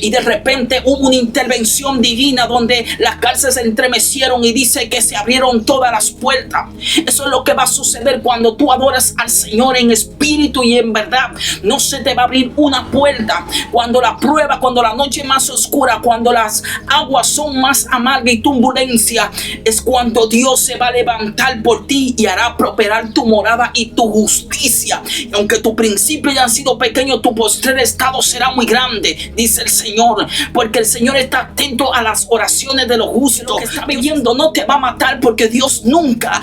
Y de repente hubo una intervención divina donde las cárceles se entremecieron y dice que se abrieron todas las puertas. Eso es lo que va a suceder cuando tú adoras al Señor en espíritu y en verdad. No se te va a abrir una puerta. Cuando la prueba, cuando la noche es más oscura, cuando las aguas son más amargas y turbulencia, es cuando Dios se va a levantar por ti y hará prosperar tu morada y tu justicia. Y aunque tu principio ya han sido pequeño, tu postrer estado será muy grande, dice el Señor, porque el Señor está atento a las oraciones de los justos. Lo que está viviendo no te va a matar, porque Dios nunca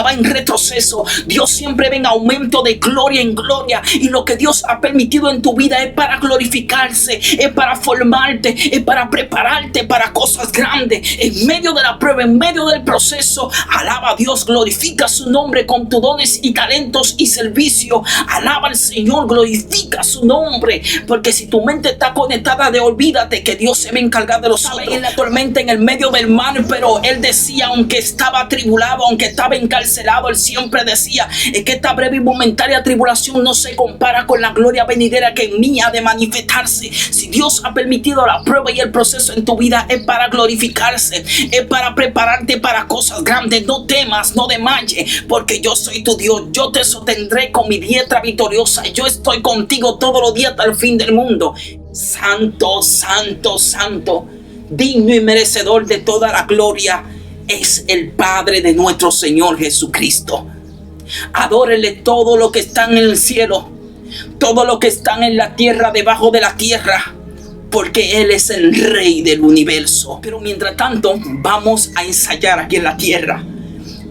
va en retroceso. Dios siempre va en aumento de gloria en gloria, y lo que Dios ha permitido en tu vida es para glorificarse, es para formarte, es para prepararte para cosas grandes. En medio de la prueba, en medio del proceso, alaba a Dios, glorifica su nombre con tus dones y talentos y servicio. Alaba al Señor, glorifica su nombre, porque si tu mente está conectada, olvídate que Dios se va a encargar de los otros. En la tormenta, en el medio del mar, pero él decía, aunque estaba atribulado, aunque estaba encarcelado, él siempre decía, es que esta breve y momentaria tribulación no se compara con la gloria venidera que en mí ha de manifestarse. Si Dios ha permitido la prueba y el proceso en tu vida, es para glorificarse, es para prepararte para cosas grandes. No temas, no desmayes, porque yo soy tu Dios. Yo te sostendré con mi diestra victoriosa. Yo estoy contigo todos los días hasta el fin del mundo. Santo, santo, santo, digno y merecedor de toda la gloria es el Padre de nuestro Señor Jesucristo. Adórenle todo lo que están en el cielo, todo lo que están en la tierra, debajo de la tierra, porque Él es el Rey del universo. Pero mientras tanto, vamos a ensayar aquí en la tierra.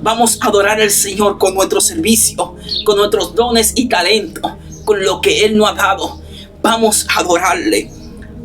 Vamos a adorar al Señor con nuestro servicio, con nuestros dones y talentos, con lo que Él nos ha dado. Vamos a adorarle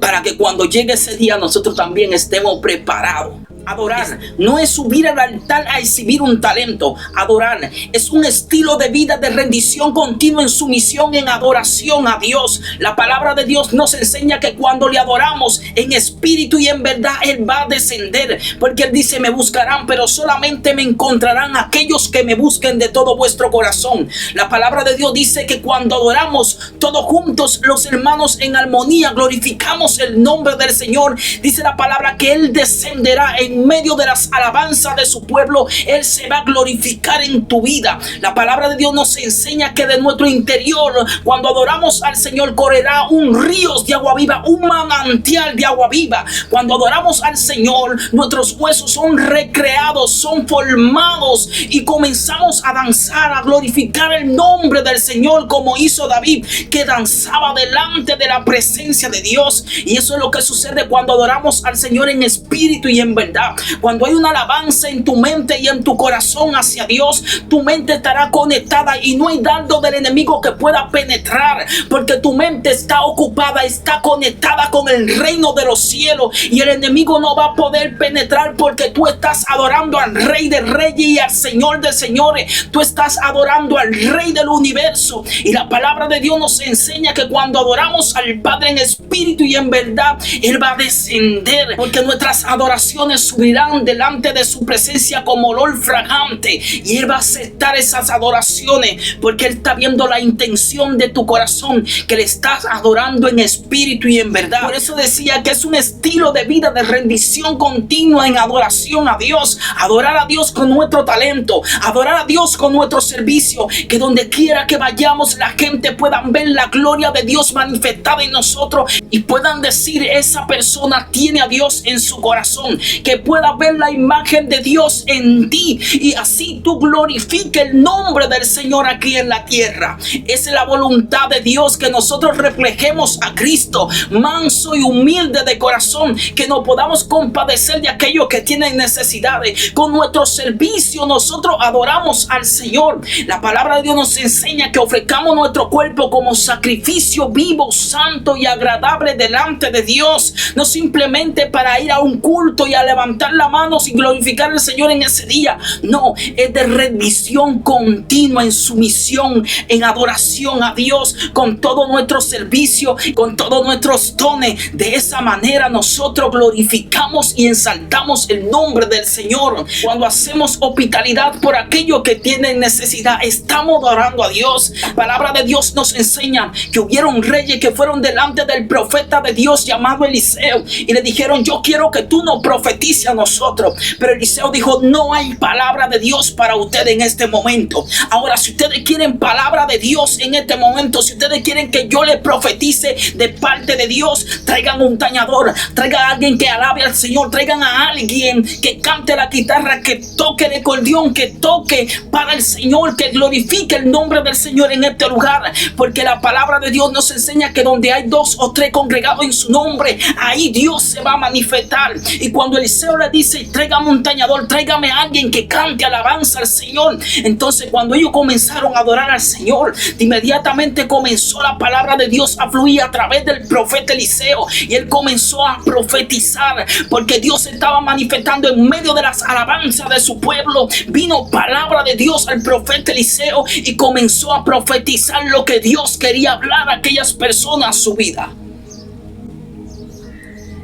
para que cuando llegue ese día nosotros también estemos preparados. Adorar no es subir al altar a exhibir un talento. Adorar es un estilo de vida de rendición continua en sumisión, en adoración a Dios. La palabra de Dios nos enseña que cuando le adoramos en espíritu y en verdad, Él va a descender, porque Él dice, me buscarán, pero solamente me encontrarán aquellos que me busquen de todo vuestro corazón. La palabra de Dios dice que cuando adoramos todos juntos, los hermanos en armonía, glorificamos el nombre del Señor. Dice la palabra que Él descenderá en medio de las alabanzas de su pueblo. Él se va a glorificar en tu vida. La palabra de Dios nos enseña que de nuestro interior, cuando adoramos al Señor, correrá un río de agua viva, un manantial de agua viva. Cuando adoramos al Señor, nuestros huesos son recreados, son formados, y comenzamos a danzar, a glorificar el nombre del Señor, como hizo David, que danzaba delante de la presencia de Dios. Y eso es lo que sucede cuando adoramos al Señor en espíritu y en verdad. Cuando hay una alabanza en tu mente y en tu corazón hacia Dios, tu mente estará conectada y no hay dardo del enemigo que pueda penetrar, porque tu mente está ocupada, está conectada con el reino de los cielos, y el enemigo no va a poder penetrar, porque tú estás adorando al Rey de Reyes y al Señor de Señores. Tú estás adorando al Rey del universo, y la palabra de Dios nos enseña que cuando adoramos al Padre en espíritu y en verdad, Él va a descender, porque nuestras adoraciones subirán delante de su presencia como olor fragante, y Él va a aceptar esas adoraciones, porque Él está viendo la intención de tu corazón, que le estás adorando en espíritu y en verdad. Por eso decía que es un estilo de vida de rendición continua en adoración a Dios. Adorar a Dios con nuestro talento, adorar a Dios con nuestro servicio, que donde quiera que vayamos la gente pueda ver la gloria de Dios manifestada en nosotros y puedan decir, esa persona tiene a Dios en su corazón, que pueda ver la imagen de Dios en ti, y así tú glorifiques el nombre del Señor aquí en la tierra. Esa es la voluntad de Dios, que nosotros reflejemos a Cristo, manso y humilde de corazón, que nos podamos compadecer de aquellos que tienen necesidades. Con nuestro servicio nosotros adoramos al Señor. La palabra de Dios nos enseña que ofrezcamos nuestro cuerpo como sacrificio vivo, santo y agradable delante de Dios, no simplemente para ir a un culto y a levantar levantar las manos y glorificar al Señor en ese día. No, es de rendición continua en sumisión, en adoración a Dios, con todo nuestro servicio, con todos nuestros dones. De esa manera nosotros glorificamos y exaltamos el nombre del Señor. Cuando hacemos hospitalidad por aquellos que tienen necesidad, estamos adorando a Dios. La palabra de Dios nos enseña que hubieron reyes que fueron delante del profeta de Dios llamado Eliseo y le dijeron: yo quiero que tú nos profetices a nosotros. Pero Eliseo dijo: no hay palabra de Dios para ustedes en este momento. Ahora, si ustedes quieren palabra de Dios en este momento, si ustedes quieren que yo les profetice de parte de Dios, traigan un tañador, traigan a alguien que alabe al Señor, traigan a alguien que cante la guitarra, que toque el acordeón, que toque para el Señor, que glorifique el nombre del Señor en este lugar, porque la palabra de Dios nos enseña que donde hay 2 o 3 congregados en su nombre, ahí Dios se va a manifestar. Y cuando Eliseo le dice: tráigame un tañador, tráigame a alguien que cante alabanza al Señor, entonces cuando ellos comenzaron a adorar al Señor, inmediatamente comenzó la palabra de Dios a fluir a través del profeta Eliseo, y él comenzó a profetizar, porque Dios estaba manifestando en medio de las alabanzas de su pueblo. Vino palabra de Dios al profeta Eliseo y comenzó a profetizar lo que Dios quería hablar a aquellas personas a su vida.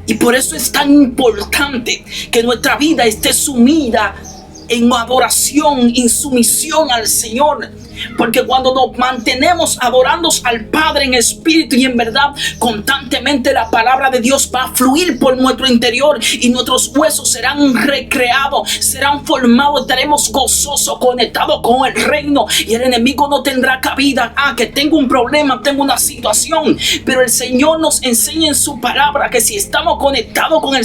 Y por eso es tan importante que nuestra vida esté sumida en adoración, en sumisión al Señor. Porque cuando nos mantenemos adorando al Padre en espíritu y en verdad, constantemente la palabra de Dios va a fluir por nuestro interior y nuestros huesos serán recreados, serán formados, estaremos gozosos, conectados con el reino, y el enemigo no tendrá cabida. Que tengo un problema, tengo una situación, pero el Señor nos enseña en su palabra que si estamos conectados con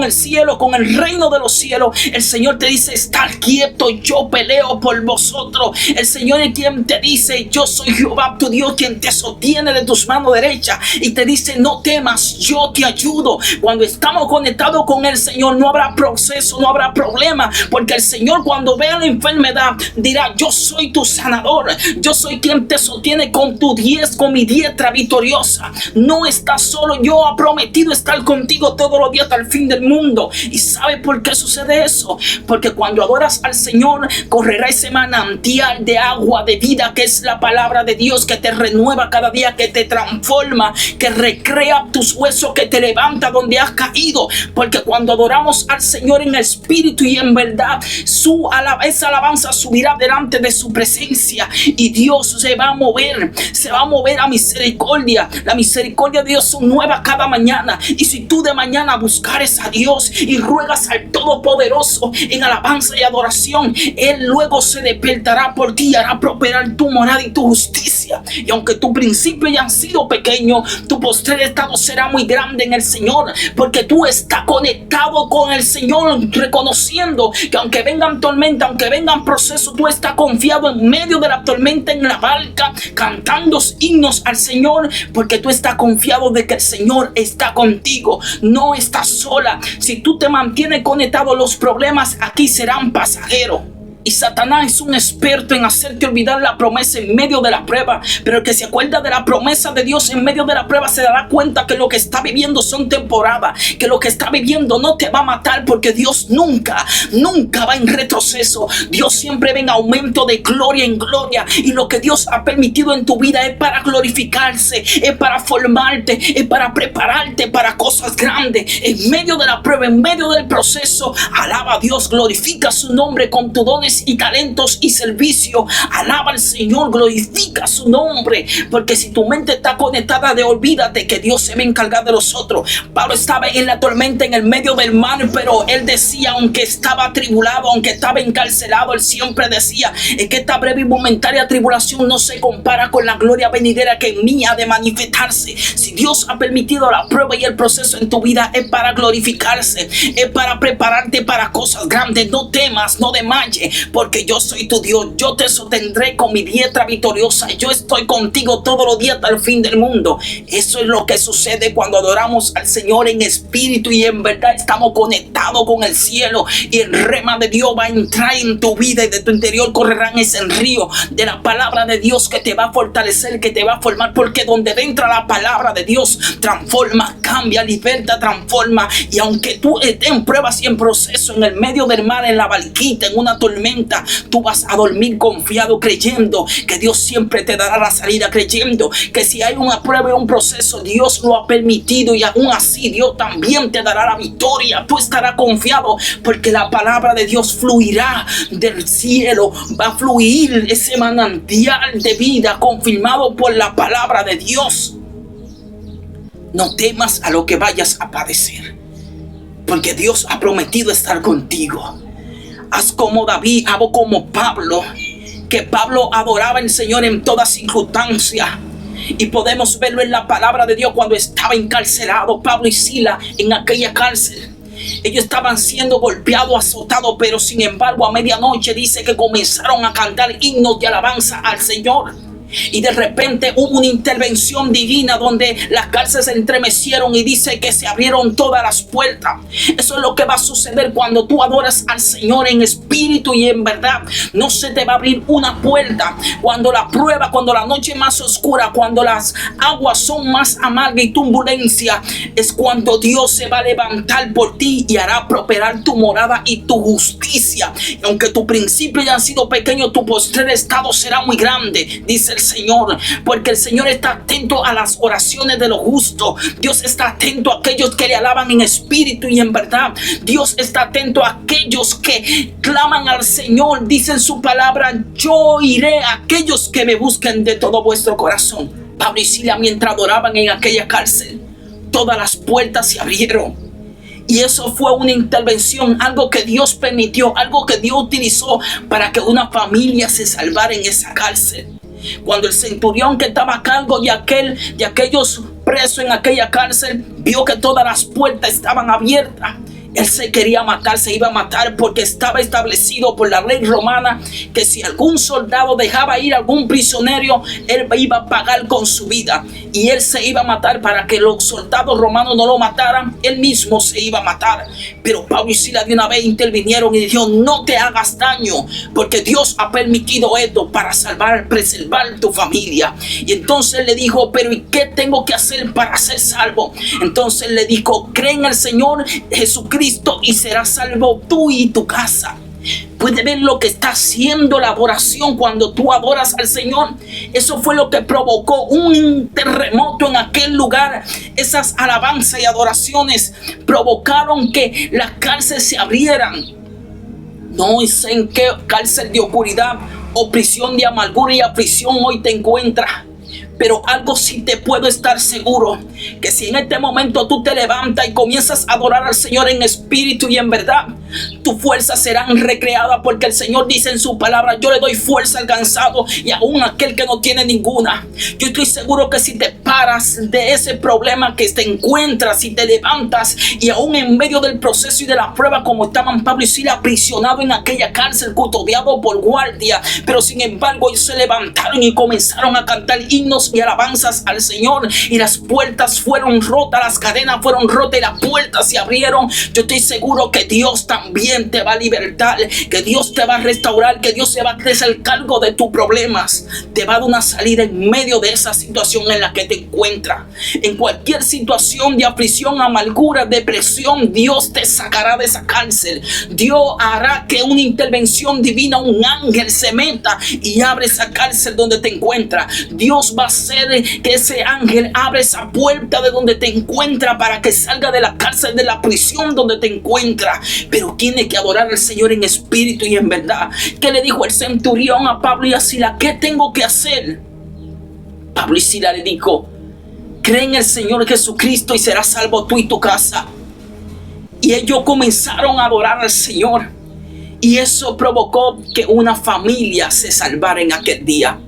el cielo, con el reino de los cielos, el Señor te dice: estar quieto, yo peleo por vosotros. El Señor es quien te dice: yo soy Jehová tu Dios, quien te sostiene de tus manos derechas, y te dice: no temas, yo te ayudo. Cuando estamos conectados con el Señor, no habrá proceso, no habrá problema, porque el Señor, cuando vea la enfermedad, dirá: yo soy tu sanador, yo soy quien te sostiene con mi diestra victoriosa. No estás solo, yo he prometido estar contigo todos los días hasta el fin del mundo. ¿Y sabe por qué sucede eso? Porque cuando adoras al Señor, correrá ese manantial de agua de vida, que es la palabra de Dios, que te renueva cada día, que te transforma, que recrea tus huesos, que te levanta donde has caído. Porque cuando adoramos al Señor en espíritu y en verdad, esa alabanza subirá delante de su presencia, y Dios se va a mover a misericordia. La misericordia de Dios son nuevas cada mañana, y si tú de mañana buscares a Dios y ruegas al Todopoderoso en alabanza y adoración, Él luego se despertará por ti, hará prosperar tu morada y tu justicia. Y aunque tu principio hayan sido pequeño, tu postrer estado será muy grande en el Señor, porque tú estás conectado con el Señor, reconociendo que aunque vengan tormentas, aunque vengan procesos, tú estás confiado en medio de la tormenta en la barca, cantando himnos al Señor, porque tú estás confiado de que el Señor está contigo, no estás sola. Si tú te mantienes conectado, los problemas aquí serán pasajeros. Y Satanás es un experto en hacerte olvidar la promesa en medio de la prueba. Pero el que se acuerda de la promesa de Dios en medio de la prueba se dará cuenta que lo que está viviendo son temporadas, que lo que está viviendo no te va a matar, porque Dios nunca va en retroceso. Dios siempre va en aumento de gloria en gloria, y lo que Dios ha permitido en tu vida es para glorificarse, es para formarte, es para prepararte para cosas grandes. En medio de la prueba, en medio del proceso, alaba a Dios, glorifica su nombre con tus dones y talentos y servicio. Alaba al Señor, glorifica su nombre, porque si tu mente está conectada, olvídate que Dios se va a encargar de los otros. Pablo estaba en la tormenta, en el medio del mar, pero él decía, aunque estaba atribulado, aunque estaba encarcelado, él siempre decía: es que esta breve y momentaria tribulación no se compara con la gloria venidera que en mí ha de manifestarse. Si Dios ha permitido la prueba y el proceso en tu vida, es para glorificarse, es para prepararte para cosas grandes. No temas, no desmayes, porque yo soy tu Dios. Yo te sostendré con mi diestra victoriosa. Yo estoy contigo todos los días hasta el fin del mundo. Eso es lo que sucede cuando adoramos al Señor en espíritu y en verdad. Estamos conectados con el cielo y el rema de Dios va a entrar en tu vida y de tu interior correrán ese río de la palabra de Dios que te va a fortalecer, que te va a formar, porque donde entra la palabra de Dios transforma, cambia, liberta, transforma. Y aunque tú estés en pruebas y en proceso, en el medio del mar, en la barquita, en una tormenta, tú vas a dormir confiado, creyendo que Dios siempre te dará la salida, creyendo que si hay una prueba y un proceso, Dios lo ha permitido y aún así Dios también te dará la victoria. Tú estarás confiado porque la palabra de Dios fluirá del cielo, va a fluir ese manantial de vida confirmado por la palabra de Dios. No temas a lo que vayas a padecer, porque Dios ha prometido estar contigo. Haz como David, hago como Pablo, que Pablo adoraba al Señor en toda circunstancia. Y podemos verlo en la palabra de Dios cuando estaba encarcelado Pablo y Silas en aquella cárcel. Ellos estaban siendo golpeados, azotados, pero sin embargo a medianoche dice que comenzaron a cantar himnos de alabanza al Señor. Y de repente hubo una intervención divina donde las cárceles se estremecieron y dice que se abrieron todas las puertas. Eso es lo que va a suceder cuando tú adoras al Señor en espíritu y en verdad. No se te va a abrir una puerta cuando la prueba, cuando la noche es más oscura, cuando las aguas son más amargas y turbulencia, es cuando Dios se va a levantar por ti y hará prosperar tu morada y tu justicia. Y aunque tu principio ya han sido pequeño, tu postrer estado será muy grande, dice el Señor, porque el Señor está atento a las oraciones de los justos. Dios está atento a aquellos que le alaban en espíritu y en verdad. Dios está atento a aquellos que claman al Señor. Dice en su palabra: yo iré a aquellos que me busquen de todo vuestro corazón. Pablo y Silas, mientras adoraban en aquella cárcel, todas las puertas se abrieron. Y eso fue una intervención, algo que Dios permitió, algo que Dios utilizó para que una familia se salvara en esa cárcel. Cuando el centurión que estaba a cargo de aquellos presos en aquella cárcel vio que todas las puertas estaban abiertas, él se quería matar, se iba a matar, porque estaba establecido por la ley romana que si algún soldado dejaba ir a algún prisionero, él iba a pagar con su vida. Y él se iba a matar para que los soldados romanos no lo mataran. Él mismo se iba a matar. Pero Pablo y Silas de una vez intervinieron y dijeron: no te hagas daño, porque Dios ha permitido esto para preservar tu familia. Y entonces le dijo: pero ¿y qué tengo que hacer para ser salvo? Entonces le dijo: cree en el Señor Jesucristo y serás salvo tú y tu casa. Puede ver lo que está haciendo la adoración cuando tú adoras al Señor. Eso fue lo que provocó un terremoto en aquel lugar. Esas alabanzas y adoraciones provocaron que las cárceles se abrieran. No sé en qué cárcel de oscuridad o prisión de amargura y aflicción hoy te encuentras. Pero algo sí te puedo estar seguro, que si en este momento tú te levantas y comienzas a adorar al Señor en espíritu y en verdad, tus fuerzas serán recreadas, porque el Señor dice en su palabra: yo le doy fuerza al cansado y aún a aquel que no tiene ninguna. Yo estoy seguro que si te paras de ese problema que te encuentras, si te levantas y aún en medio del proceso y de la prueba, como estaban Pablo y Silas aprisionados en aquella cárcel, custodiados por guardia, pero sin embargo ellos se levantaron y comenzaron a cantar himnos y alabanzas al Señor, y las puertas fueron rotas, las cadenas fueron rotas y las puertas se abrieron. Yo estoy seguro que Dios también te va a libertar, que Dios te va a restaurar, que Dios se va a hacer cargo de tus problemas, te va a dar una salida en medio de esa situación en la que te encuentras. En cualquier situación de aflicción, amargura, depresión, Dios te sacará de esa cárcel. Dios hará que una intervención divina, un ángel se meta y abre esa cárcel donde te encuentras. Dios va a hacer que ese ángel abra esa puerta de donde te encuentras para que salga de la cárcel, de la prisión donde te encuentras. Pero tiene que adorar al Señor en espíritu y en verdad. ¿Qué le dijo el centurión a Pablo y a Silas? ¿Qué tengo que hacer? Pablo y Silas le dijo: cree en el Señor Jesucristo y serás salvo tú y tu casa. Y ellos comenzaron a adorar al Señor, y eso provocó que una familia se salvara en aquel día.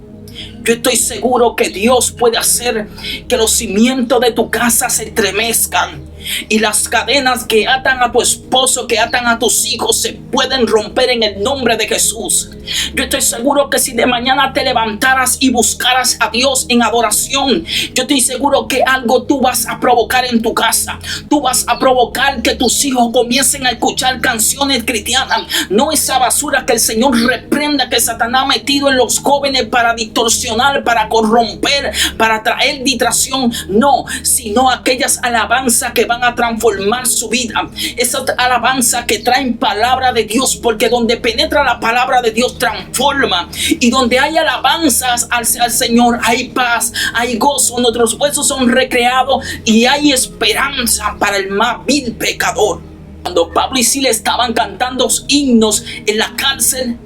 Yo estoy seguro que Dios puede hacer que los cimientos de tu casa se estremezcan y las cadenas que atan a tu esposo, que atan a tus hijos, se pueden romper en el nombre de Jesús. Yo estoy seguro que si de mañana te levantaras y buscaras a Dios en adoración, yo estoy seguro que algo tú vas a provocar en tu casa. Tú vas a provocar que tus hijos comiencen a escuchar canciones cristianas, no esa basura que el Señor reprenda, que Satanás ha metido en los jóvenes para distorsionar, para corromper, para traer distracción. No, sino aquellas alabanzas que van a transformar su vida. Esas alabanzas que traen palabra de Dios, porque donde penetra la palabra de Dios transforma, y donde hay alabanzas al Señor hay paz, hay gozo, nuestros huesos son recreados y hay esperanza para el más vil pecador. Cuando Pablo y Silas estaban cantando himnos en la cárcel,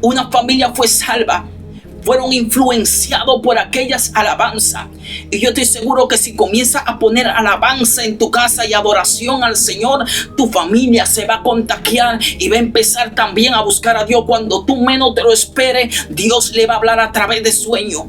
una familia fue salva. Fueron influenciados por aquellas alabanzas. Y yo estoy seguro que si comienzas a poner alabanza en tu casa y adoración al Señor, tu familia se va a contagiar y va a empezar también a buscar a Dios. Cuando tú menos te lo esperes, Dios le va a hablar a través de sueños.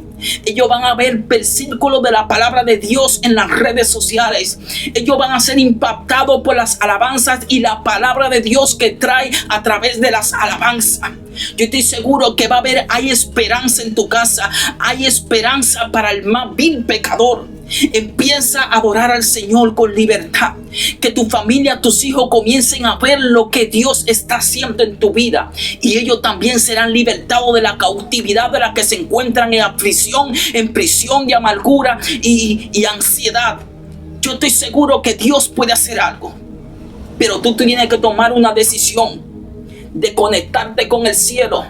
Ellos van a ver versículos de la palabra de Dios en las redes sociales. Ellos van a ser impactados por las alabanzas y la palabra de Dios que trae a través de las alabanzas. Yo estoy seguro que hay esperanza en tu casa. Hay esperanza para el más vil pecador. Empieza a adorar al Señor con libertad. Que tu familia, tus hijos comiencen a ver lo que Dios está haciendo en tu vida. Y ellos también serán libertados de la cautividad de la que se encuentran en aflicción, en prisión de amargura y ansiedad. Yo estoy seguro que Dios puede hacer algo. Pero tú tienes que tomar una decisión de conectarte con el cielo.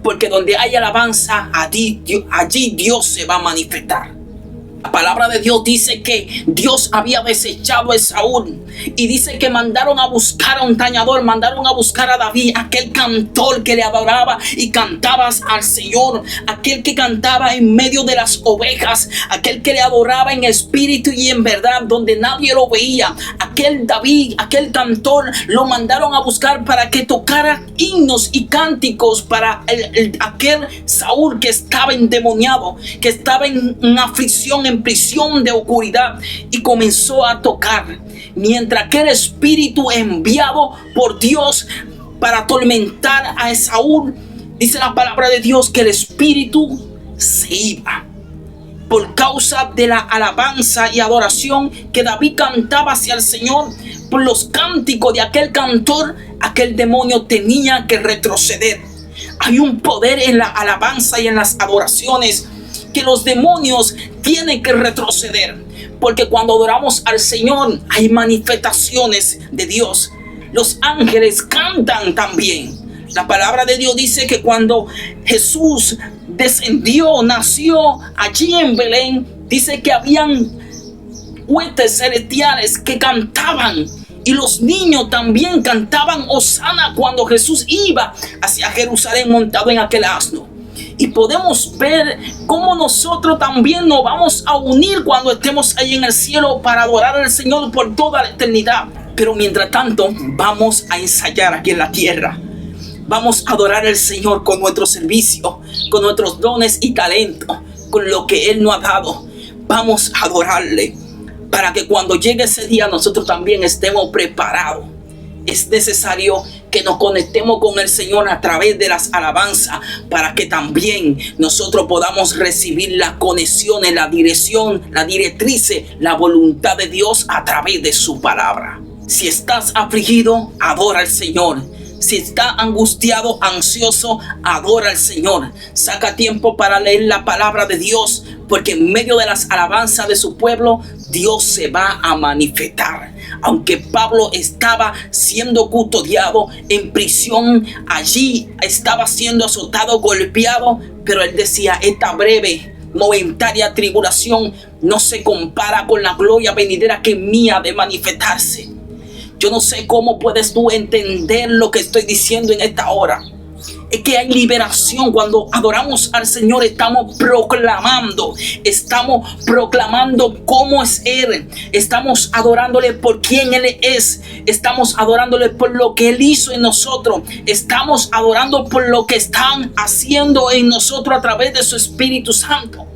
Porque donde hay alabanza, allí Dios se va a manifestar. La palabra de Dios dice que Dios había desechado a Saúl y dice que mandaron a buscar a un tañador, mandaron a buscar a David, aquel cantor que le adoraba y cantaba al Señor, aquel que cantaba en medio de las ovejas, aquel que le adoraba en espíritu y en verdad, donde nadie lo veía. Aquel David, aquel cantor, lo mandaron a buscar para que tocara himnos y cánticos para aquel Saúl que estaba endemoniado, que estaba en aflicción, en prisión de oscuridad, y comenzó a tocar. Mientras aquel espíritu enviado por Dios para atormentar a Saúl, dice la palabra de Dios que el espíritu se iba. Por causa de la alabanza y adoración que David cantaba hacia el Señor, por los cánticos de aquel cantor, aquel demonio tenía que retroceder. Hay un poder en la alabanza y en las adoraciones, que los demonios tienen que retroceder, porque cuando adoramos al Señor hay manifestaciones de Dios. Los ángeles cantan también. La palabra de Dios dice que cuando Jesús nació allí en Belén, dice que habían huestes celestiales que cantaban, y los niños también cantaban Hosana cuando Jesús iba hacia Jerusalén montado en aquel asno. Y podemos ver cómo nosotros también nos vamos a unir cuando estemos ahí en el cielo para adorar al Señor por toda la eternidad. Pero mientras tanto, vamos a ensayar aquí en la tierra. Vamos a adorar al Señor con nuestro servicio, con nuestros dones y talentos, con lo que Él nos ha dado. Vamos a adorarle para que cuando llegue ese día nosotros también estemos preparados. Es necesario que nos conectemos con el Señor a través de las alabanzas, para que también nosotros podamos recibir las conexiones, la dirección, la directriz, la voluntad de Dios a través de su palabra. Si estás afligido, adora al Señor. Si estás angustiado, ansioso, adora al Señor. Saca tiempo para leer la palabra de Dios, porque en medio de las alabanzas de su pueblo, Dios se va a manifestar. Aunque Pablo estaba siendo custodiado en prisión, allí estaba siendo azotado, golpeado, pero él decía: esta breve, momentaria tribulación no se compara con la gloria venidera que es mía de manifestarse. Yo no sé cómo puedes tú entender lo que estoy diciendo en esta hora. Es que hay liberación. Cuando adoramos al Señor, estamos proclamando cómo es Él. Estamos adorándole por quién Él es. Estamos adorándole por lo que Él hizo en nosotros. Estamos adorando por lo que están haciendo en nosotros a través de su Espíritu Santo.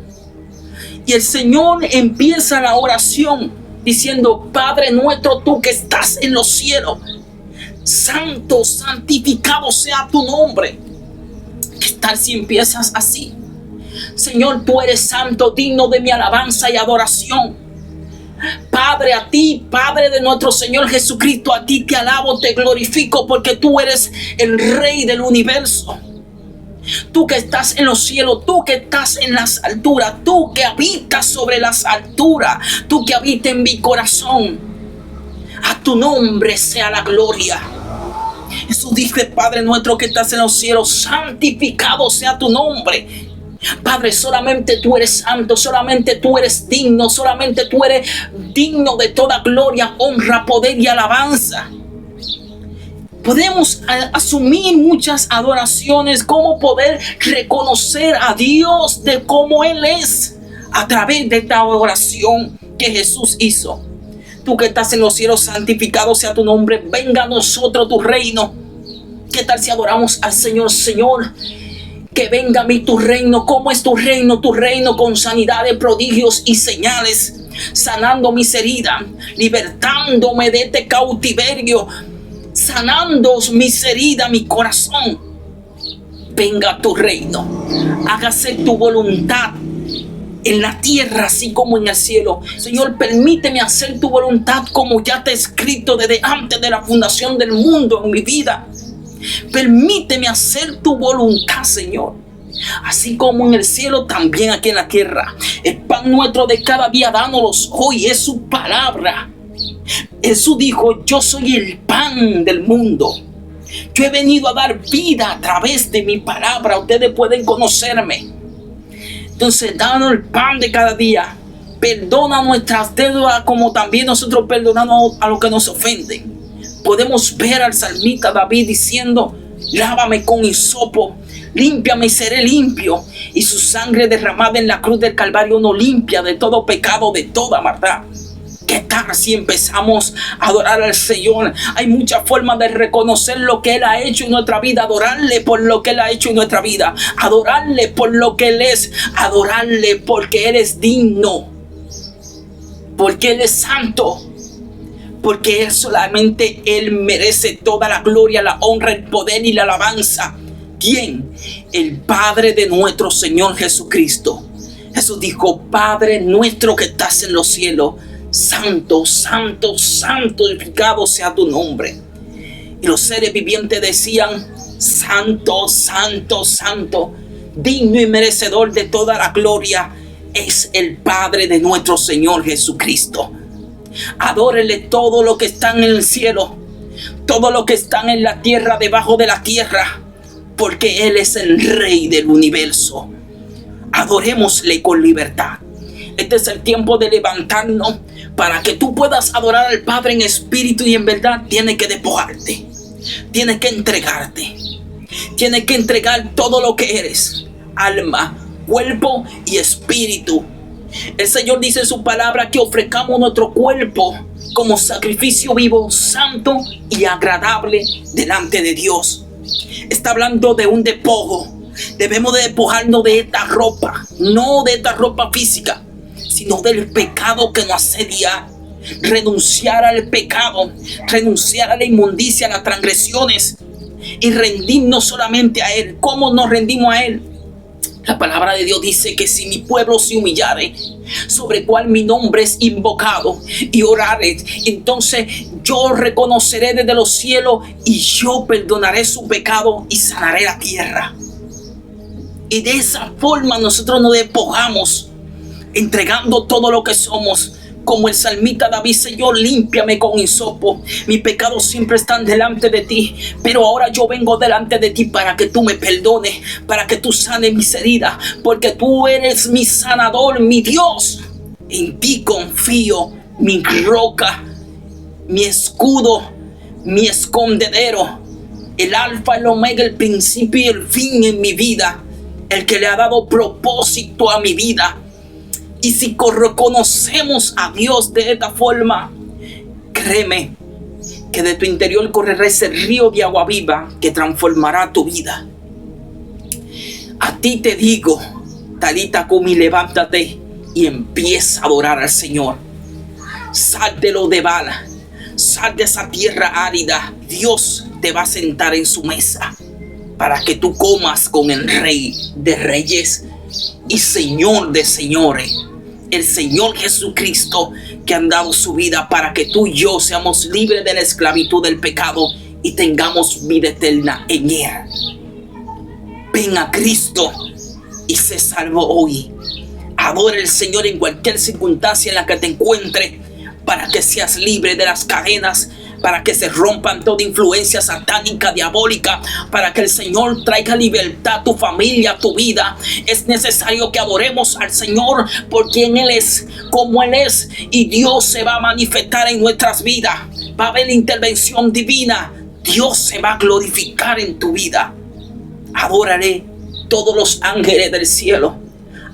Y el Señor empieza la oración diciendo: Padre nuestro, tú que estás en los cielos, santo, santificado sea tu nombre. ¿Qué tal si empiezas así? Señor, tú eres santo, digno de mi alabanza y adoración. Padre, a ti, Padre de nuestro Señor Jesucristo, a ti te alabo, te glorifico, porque tú eres el Rey del universo. Tú que estás en los cielos, tú que estás en las alturas, tú que habitas sobre las alturas, tú que habitas en mi corazón. A tu nombre sea la gloria. Jesús dice: Padre nuestro que estás en los cielos, santificado sea tu nombre. Padre, solamente tú eres santo, solamente tú eres digno, solamente tú eres digno de toda gloria, honra, poder y alabanza. Podemos asumir muchas adoraciones, como poder reconocer a Dios de cómo Él es a través de esta oración que Jesús hizo. Tú que estás en los cielos, santificado sea tu nombre, venga a nosotros tu reino. ¿Qué tal si adoramos al Señor? Señor, que venga a mí tu reino. ¿Cómo es tu reino? Tu reino con sanidades, prodigios y señales, sanando mis heridas, libertándome de este cautiverio, sanando mis heridas, mi corazón. Venga tu reino, hágase tu voluntad en la tierra así como en el cielo. Señor, permíteme hacer tu voluntad como ya está escrito desde antes de la fundación del mundo en mi vida. Permíteme hacer tu voluntad, Señor, así como en el cielo, también aquí en la tierra. El pan nuestro de cada día, dánoslo hoy, es su palabra. Jesús dijo: yo soy el pan del mundo. Yo he venido a dar vida a través de mi palabra. Ustedes pueden conocerme. Entonces, danos el pan de cada día. Perdona nuestras deudas como también nosotros perdonamos a los que nos ofenden. Podemos ver al salmista David diciendo: lávame con hisopo, límpiame y seré limpio. Y su sangre derramada en la cruz del Calvario nos limpia de todo pecado, de toda maldad. ¿Qué tal si empezamos a adorar al Señor? Hay muchas formas de reconocer lo que Él ha hecho en nuestra vida. Adorarle por lo que Él ha hecho en nuestra vida. Adorarle por lo que Él es. Adorarle porque Él es digno. Porque Él es santo. Porque Él solamente Él merece toda la gloria, la honra, el poder y la alabanza. ¿Quién? El Padre de nuestro Señor Jesucristo. Jesús dijo: Padre nuestro que estás en los cielos, santo, santo, santificado sea tu nombre. Y los seres vivientes decían: santo, santo, santo, digno y merecedor de toda la gloria es el Padre de nuestro Señor Jesucristo. Adórele todo lo que está en el cielo, todo lo que está en la tierra, debajo de la tierra, porque Él es el Rey del universo. Adorémosle con libertad. Este es el tiempo de levantarnos. Para que tú puedas adorar al Padre en espíritu y en verdad, tienes que despojarte, tienes que entregarte, tienes que entregar todo lo que eres: alma, cuerpo y espíritu. El Señor dice en su palabra que ofrezcamos nuestro cuerpo como sacrificio vivo, santo y agradable delante de Dios. Está hablando de un despojo. Debemos de despojarnos de esta ropa, no de esta ropa física, sino del pecado que nos asedia. Renunciar al pecado, renunciar a la inmundicia, a las transgresiones y rendirnos solamente a Él. ¿Cómo nos rendimos a Él? La palabra de Dios dice que si mi pueblo se humillare, sobre cual mi nombre es invocado, y orare, entonces yo reconoceré desde los cielos y yo perdonaré su pecado y sanaré la tierra. Y de esa forma nosotros nos despojamos, entregando todo lo que somos. Como el salmista David: Señor, límpiame con hisopo. Mis pecados siempre están delante de ti, pero ahora yo vengo delante de ti para que tú me perdones, para que tú sanes mis heridas, porque tú eres mi sanador, mi Dios. En ti confío, mi roca, mi escudo, mi escondedero. el alfa, el omega, el principio y el fin en mi vida, el que le ha dado propósito a mi vida. Y si reconocemos a Dios de esta forma, créeme que de tu interior correrá ese río de agua viva que transformará tu vida. A ti te digo, Talita Kumi, levántate y empieza a adorar al Señor. Sal de lo de Bala, sal de esa tierra árida. Dios te va a sentar en su mesa para que tú comas con el Rey de Reyes y Señor de Señores, el Señor Jesucristo, que han dado su vida para que tú y yo seamos libres de la esclavitud del pecado y tengamos vida eterna en Él. Ven a Cristo y sé salvo hoy. Adora al Señor en cualquier circunstancia en la que te encuentres, para que seas libre de las cadenas, para que se rompan toda influencia satánica, diabólica, para que el Señor traiga libertad a tu familia, a tu vida. Es necesario que adoremos al Señor por quien Él es, como Él es, y Dios se va a manifestar en nuestras vidas. Va a haber intervención divina. Dios se va a glorificar en tu vida. Adórale todos los ángeles del cielo.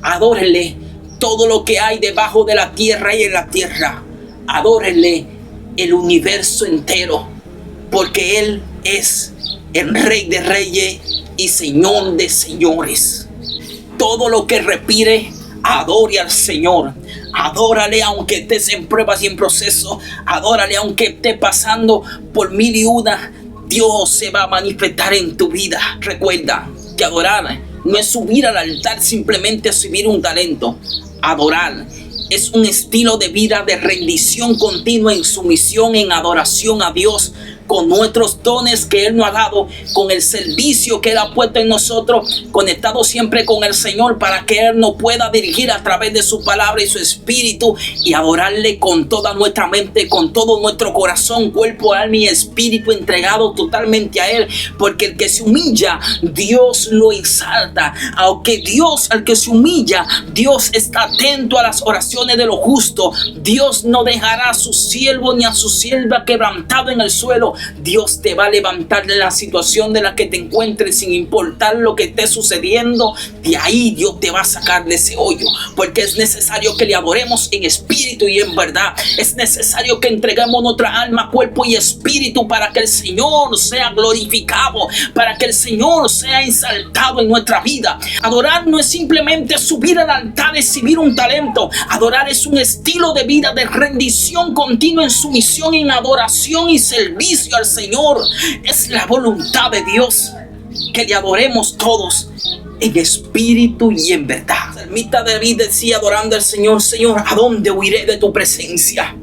Adórele todo lo que hay debajo de la tierra y en la tierra. Adórele el universo entero, porque Él es el Rey de Reyes y Señor de Señores. Todo lo que respire, adore al Señor. Adórale aunque estés en pruebas y en proceso. Adórale aunque estés pasando por mil y una. Dios se va a manifestar en tu vida. Recuerda que adorar no es subir al altar simplemente a subir un talento. Adorar es un estilo de vida de rendición continua en sumisión, en adoración a Dios, con nuestros dones que Él nos ha dado, con el servicio que Él ha puesto en nosotros, conectado siempre con el Señor para que Él nos pueda dirigir a través de su palabra y su espíritu, y adorarle con toda nuestra mente, con todo nuestro corazón, cuerpo, alma y espíritu entregado totalmente a Él, porque el que se humilla, Dios lo exalta. Aunque Dios, al que se humilla, Dios está atento a las oraciones de los justos. Dios no dejará a su siervo ni a su sierva quebrantado en el suelo. Dios te va a levantar de la situación de la que te encuentres, sin importar lo que esté sucediendo. De ahí Dios te va a sacar de ese hoyo, porque es necesario que le adoremos en espíritu y en verdad. Es necesario que entreguemos nuestra alma, cuerpo y espíritu para que el Señor sea glorificado, para que el Señor sea exaltado en nuestra vida. Adorar no es simplemente subir al altar, exhibir un talento. Adorar es un estilo de vida de rendición continua en sumisión, en adoración y servicio al Señor. Es la voluntad de Dios que le adoremos todos en espíritu y en verdad. El salmista David decía adorando al Señor: Señor, ¿a dónde huiré de tu presencia?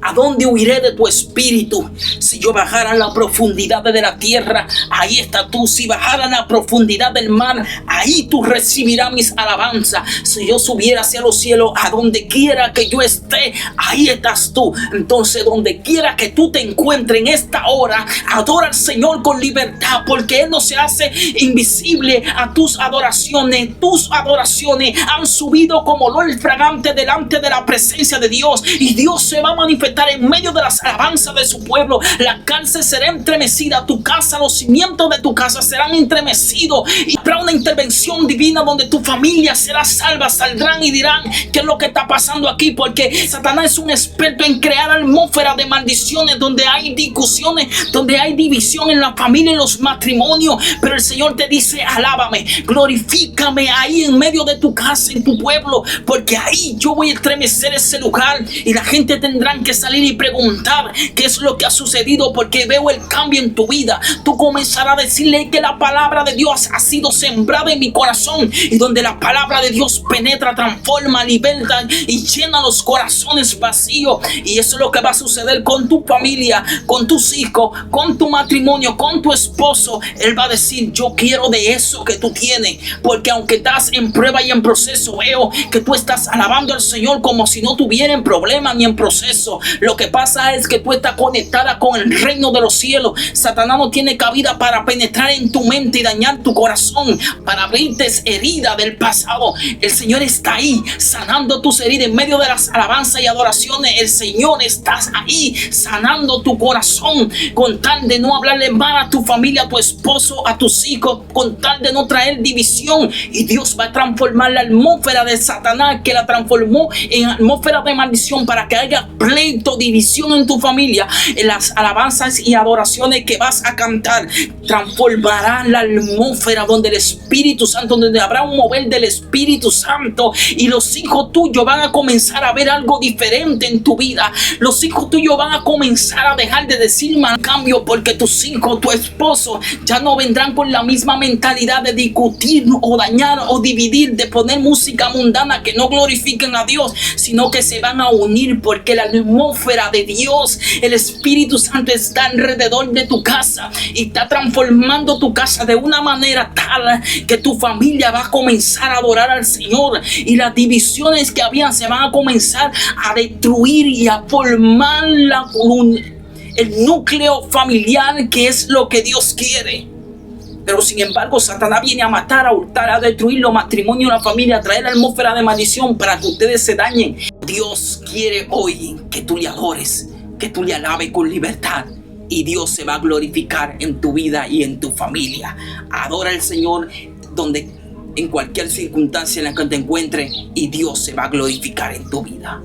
¿A dónde huiré de tu espíritu? Si yo bajara a la profundidad de la tierra, ahí está tú. Si bajara a la profundidad del mar, ahí tú recibirás mis alabanzas. Si yo subiera hacia los cielos, a donde quiera que yo esté, ahí estás tú. Entonces, donde quiera que tú te encuentres en esta hora, adora al Señor con libertad, porque Él no se hace invisible a tus adoraciones. Tus adoraciones han subido como olor fragante delante de la presencia de Dios, y Dios se va a manifestar en medio de las alabanzas de su pueblo. La cárcel será estremecida, tu casa, los cimientos de tu casa serán estremecidos, y habrá una intervención divina donde tu familia será salva. Saldrán y dirán: ¿qué es lo que está pasando aquí? Porque Satanás es un experto en crear atmósferas de maldiciones, donde hay discusiones, donde hay división en la familia, en los matrimonios. Pero el Señor te dice: alábame, glorifícame ahí en medio de tu casa, en tu pueblo, porque ahí yo voy a estremecer ese lugar, y la gente tendrá que salir y preguntar qué es lo que ha sucedido, porque veo el cambio en tu vida. Tú comenzarás a decirle que la palabra de Dios ha sido sembrada en mi corazón, y donde la palabra de Dios penetra, transforma, liberta y llena los corazones vacíos. Y eso es lo que va a suceder con tu familia, con tus hijos, con tu matrimonio, con tu esposo. Él va a decir: yo quiero de eso que tú tienes, porque aunque estás en prueba y en proceso, veo que tú estás alabando al Señor como si no tuviera en problema ni en proceso. Lo que pasa es que tú estás conectada con el reino de los cielos. Satanás no tiene cabida para penetrar en tu mente y dañar tu corazón, para abrirte heridas del pasado. El Señor está ahí sanando tus heridas en medio de las alabanzas y adoraciones. El Señor está ahí sanando tu corazón, con tal de no hablarle mal a tu familia, a tu esposo, a tus hijos, con tal de no traer división. Y Dios va a transformar la atmósfera de Satanás, que la transformó en atmósfera de maldición, para que haya pleito, división en tu familia. En las alabanzas y adoraciones que vas a cantar, transformarán la atmósfera donde el Espíritu Santo, donde habrá un mover del Espíritu Santo, y los hijos tuyos van a comenzar a ver algo diferente en tu vida. Los hijos tuyos van a comenzar a dejar de decir mal cambio, porque tus hijos, tu esposo, ya no vendrán con la misma mentalidad de discutir o dañar o dividir, de poner música mundana que no glorifiquen a Dios, sino que se van a unir, porque la atmósfera de Dios, el Espíritu Santo, está alrededor de tu casa y está transformando tu casa de una manera tal que tu familia va a comenzar a adorar al Señor, y las divisiones que habían se van a comenzar a destruir y a formar el núcleo familiar, que es lo que Dios quiere. Pero sin embargo, Satanás viene a matar, a hurtar, a destruir los matrimonios y la familia, a traer la atmósfera de maldición para que ustedes se dañen. Dios quiere hoy que tú le adores, que tú le alabes con libertad, y Dios se va a glorificar en tu vida y en tu familia. Adora al Señor en cualquier circunstancia en la que te encuentres, y Dios se va a glorificar en tu vida.